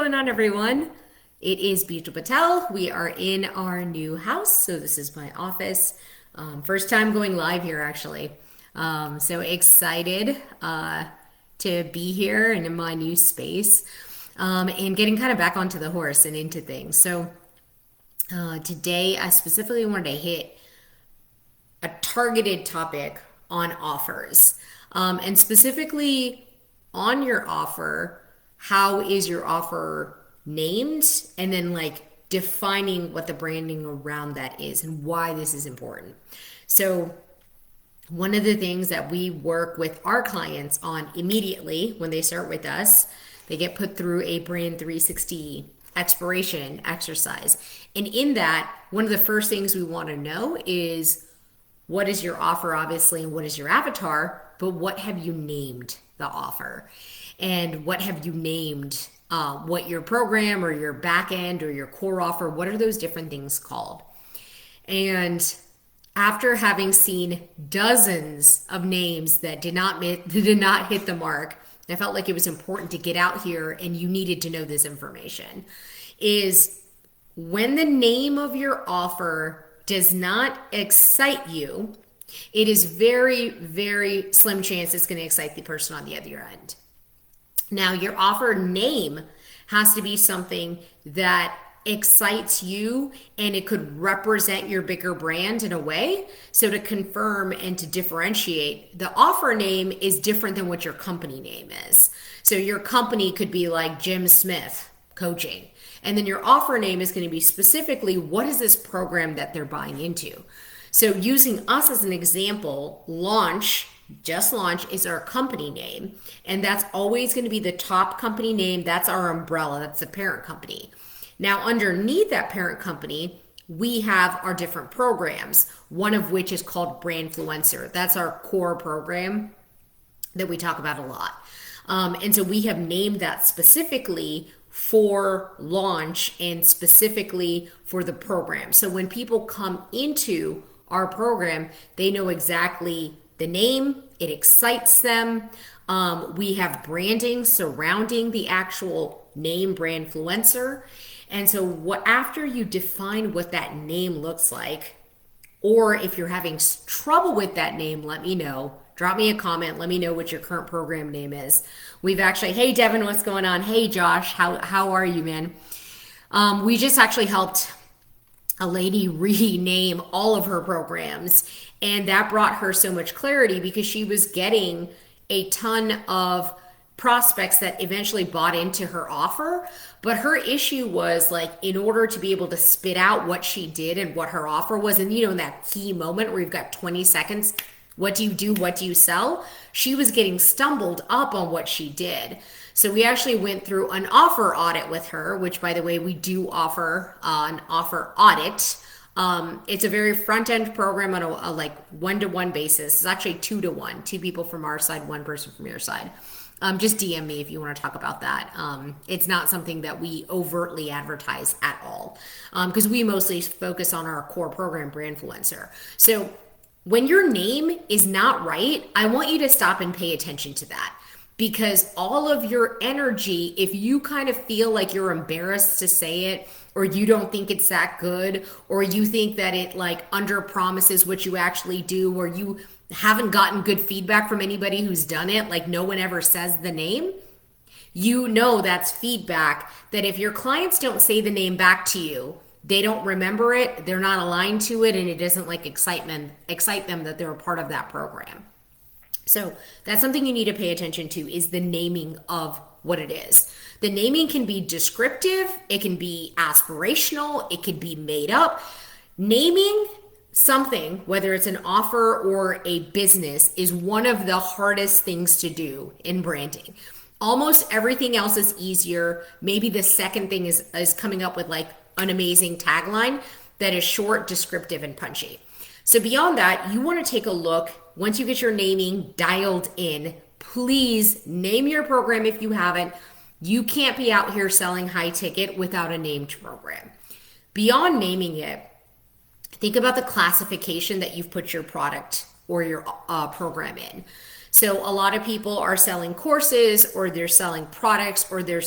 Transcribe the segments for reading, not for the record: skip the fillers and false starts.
going on, everyone? It is Bijal Patel. We are in our new house, so this is my office. First time going live here, actually. So excited to be here and in my new space, and getting kind of back onto the horse and into things. So today, I specifically wanted to hit a targeted topic on offers, and specifically on your offer. How is your offer named? And then, like, defining what the branding around that is and why this is important. So, one of the things that we work with our clients on immediately when they start with us, they get put through a brand 360 exploration exercise. And in that, one of the first things we want to know is, what is your offer, obviously, and what is your avatar, but what have you named the offer? And what have you named what your program or your back end or your core offer, what are those different things called? And after having seen dozens of names that did not hit the mark, I felt like it was important to get out here and you needed to know this information. Is when the name of your offer does not excite you, it is very, very slim chance it's going to excite the person on the other end. Now, your offer name has to be something that excites you and it could represent your bigger brand in a way. So to confirm and to differentiate, the offer name is different than what your company name is. So your company could be like Jim Smith Coaching. And then your offer name is going to be specifically, what is this program that they're buying into? So using us as an example, Just Launch is our company name, and that's always going to be the top company name. That's our umbrella. That's the parent company. Now, underneath that parent company, we have our different programs, one of which is called Brandfluencer. That's our core program that we talk about a lot. And so we have named that specifically for launch and specifically for the program. So when people come into our program, they know exactly the name, it excites them. We have branding surrounding the actual name, Brandfluencer. And so after you define what that name looks like, or if you're having trouble with that name, let me know. Drop me a comment. Let me know what your current program name is. We've actually, hey Devin, what's going on? Hey Josh, how are you, man? We just actually helped a lady rename all of her programs, and that brought her so much clarity because she was getting a ton of prospects that eventually bought into her offer. But her issue was, like, in order to be able to spit out what she did and what her offer was, and in that key moment where you've got 20 seconds, what do you do? What do you sell? She was getting stumbled up on what she did. So we actually went through an offer audit with her, which, by the way, we do offer an offer audit. It's a very front-end program on a like one-to-one basis. It's actually 2-to-1, 2 people from our side, 1 person from your side. Just DM me if you want to talk about that. It's not something that we overtly advertise at all, because we mostly focus on our core program, Brandfluencer. So when your name is not right, I want you to stop and pay attention to that. Because all of your energy, if you kind of feel like you're embarrassed to say it, or you don't think it's that good, or you think that it like under promises what you actually do, or you haven't gotten good feedback from anybody who's done it, like no one ever says the name, that's feedback that if your clients don't say the name back to you, they don't remember it, they're not aligned to it, and it doesn't like excite them that they're a part of that program. So that's something you need to pay attention to, is the naming of what it is. The naming can be descriptive, it can be aspirational, it could be made up. Naming something, whether it's an offer or a business, is one of the hardest things to do in branding. Almost everything else is easier. Maybe the second thing is coming up with like an amazing tagline that is short, descriptive, and punchy. So beyond that, you want to take a look. Once you get your naming dialed in, please name your program if you haven't. You can't be out here selling high ticket without a named program. Beyond naming it, think about the classification that you've put your product or your program in. So a lot of people are selling courses, or they're selling products, or they're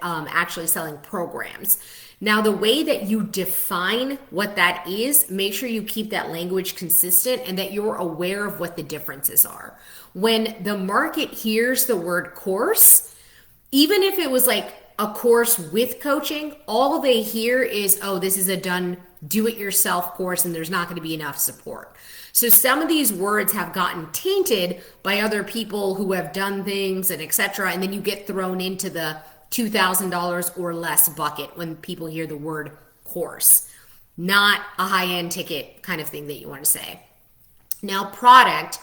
actually selling programs. Now, the way that you define what that is, make sure you keep that language consistent and that you're aware of what the differences are. When the market hears the word course, even if it was like a course with coaching, all they hear is, oh, this is a done do it yourself course and there's not going to be enough support. So some of these words have gotten tainted by other people who have done things and etc. And then you get thrown into the $2,000 or less bucket when people hear the word course, not a high-end ticket kind of thing that you want to say. Now, product.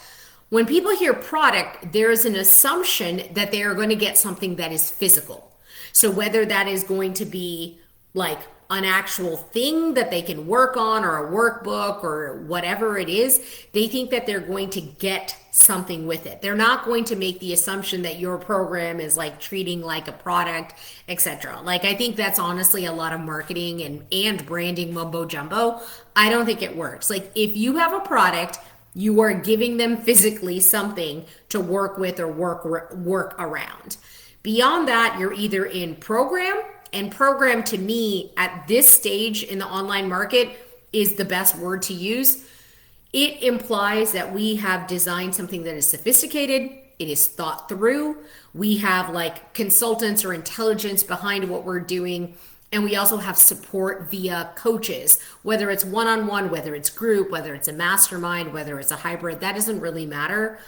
When people hear product, there is an assumption that they are going to get something that is physical. So whether that is going to be like an actual thing that they can work on, or a workbook, or whatever it is, they think that they're going to get something with it. They're not going to make the assumption that your program is like treating like a product, etc. Like, I think that's honestly a lot of marketing and branding mumbo jumbo. I don't think it works. Like, if you have a product, you are giving them physically something to work with or work around. Beyond that, you're either in program, and program to me at this stage in the online market is the best word to use. It implies that we have designed something that is sophisticated, it is thought through, we have like consultants or intelligence behind what we're doing, and we also have support via coaches, whether it's one-on-one, whether it's group, whether it's a mastermind, whether it's a hybrid, that doesn't really matter.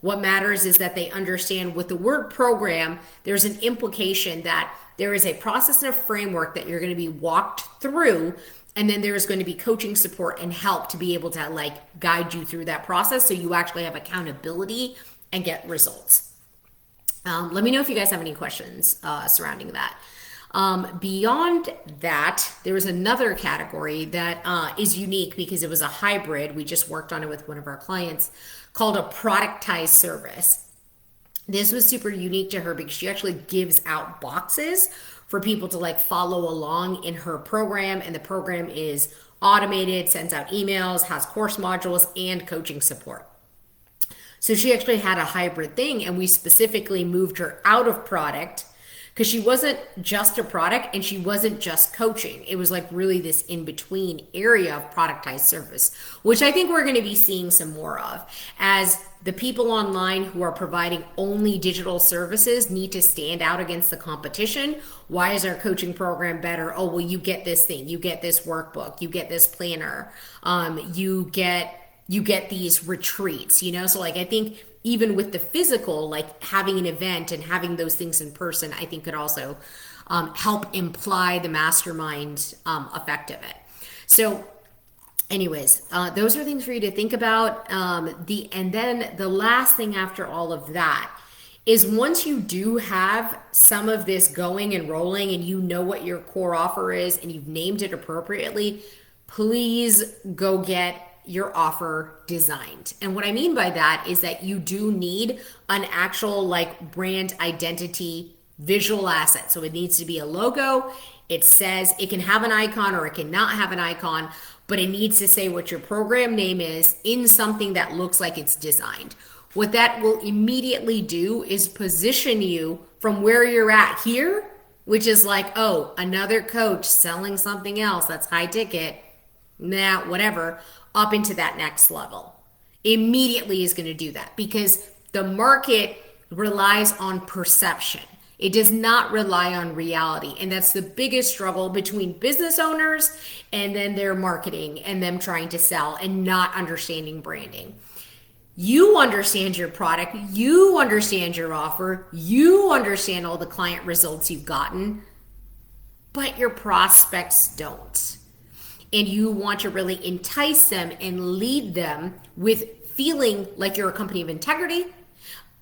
What matters is that they understand with the word program, there's an implication that there is a process and a framework that you're going to be walked through, and then there's going to be coaching support and help to be able to like guide you through that process so you actually have accountability and get results. Let me know if you guys have any questions surrounding that. Beyond that, there was another category that is unique because it was a hybrid. We just worked on it with one of our clients, called a productized service. This was super unique to her because she actually gives out boxes for people to like follow along in her program, and the program is automated, sends out emails, has course modules, and coaching support. So she actually had a hybrid thing, and we specifically moved her out of product because she wasn't just a product and she wasn't just coaching. It was like really this in-between area of productized service, which I think we're going to be seeing some more of as the people online who are providing only digital services need to stand out against the competition. Why is our coaching program better? Oh, well, you get this thing, you get this workbook, you get this planner, you get these retreats, you know? So like, I think even with the physical, like having an event and having those things in person, I think could also help imply the mastermind effect of it. So anyways, those are things for you to think about. And then the last thing after all of that is once you do have some of this going and rolling and you know what your core offer is and you've named it appropriately, please go get your offer designed. And what I mean by that is that you do need an actual like brand identity visual asset. So it needs to be a logo. It says it can have an icon or it cannot have an icon, but it needs to say what your program name is in something that looks like it's designed. What that will immediately do is position you from where you're at here, which is like, oh, another coach selling something else that's high ticket, nah, whatever, up into that next level. Immediately is going to do that because the market relies on perception. It does not rely on reality. And that's the biggest struggle between business owners and then their marketing and them trying to sell and not understanding branding. You understand your product, you understand your offer, you understand all the client results you've gotten, but your prospects don't. And you want to really entice them and lead them with feeling like you're a company of integrity,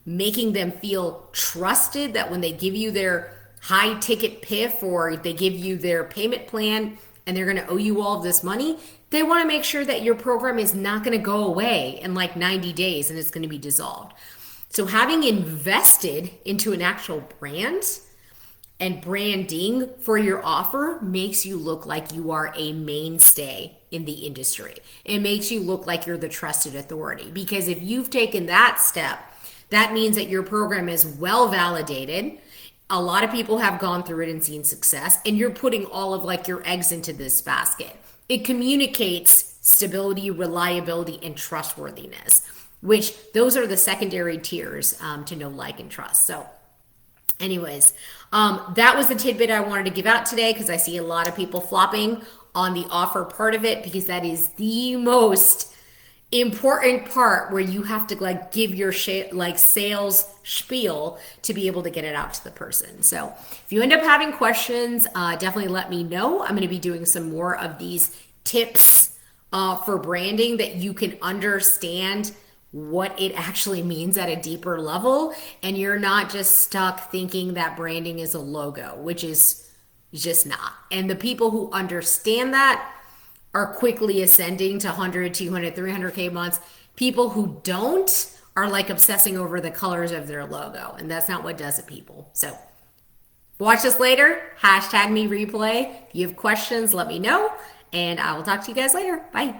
making them feel trusted that when they give you their high ticket PIF or they give you their payment plan and they're going to owe you all of this money, they want to make sure that your program is not going to go away in like 90 days and it's going to be dissolved. So having invested into an actual brand and branding for your offer makes you look like you are a mainstay in the industry. It makes you look like you're the trusted authority. Because if you've taken that step, That means that your program is well validated. A lot of people have gone through it and seen success, and you're putting all of like your eggs into this basket. It communicates stability, reliability, and trustworthiness, which those are the secondary tiers to know, like, and trust. So anyways, that was the tidbit I wanted to give out today because I see a lot of people flopping on the offer part of it, because that is the most important part where you have to like give your like sales spiel to be able to get it out to the person. So if you end up having questions, definitely let me know. I'm going to be doing some more of these tips for branding that you can understand what it actually means at a deeper level, and you're not just stuck thinking that branding is a logo, which is just not. And the people who understand that are quickly ascending to 100, 200, 300K months. People who don't are like obsessing over the colors of their logo, and that's not what does it, people. So watch this later, hashtag me replay. If you have questions, let me know, and I will talk to you guys later. Bye.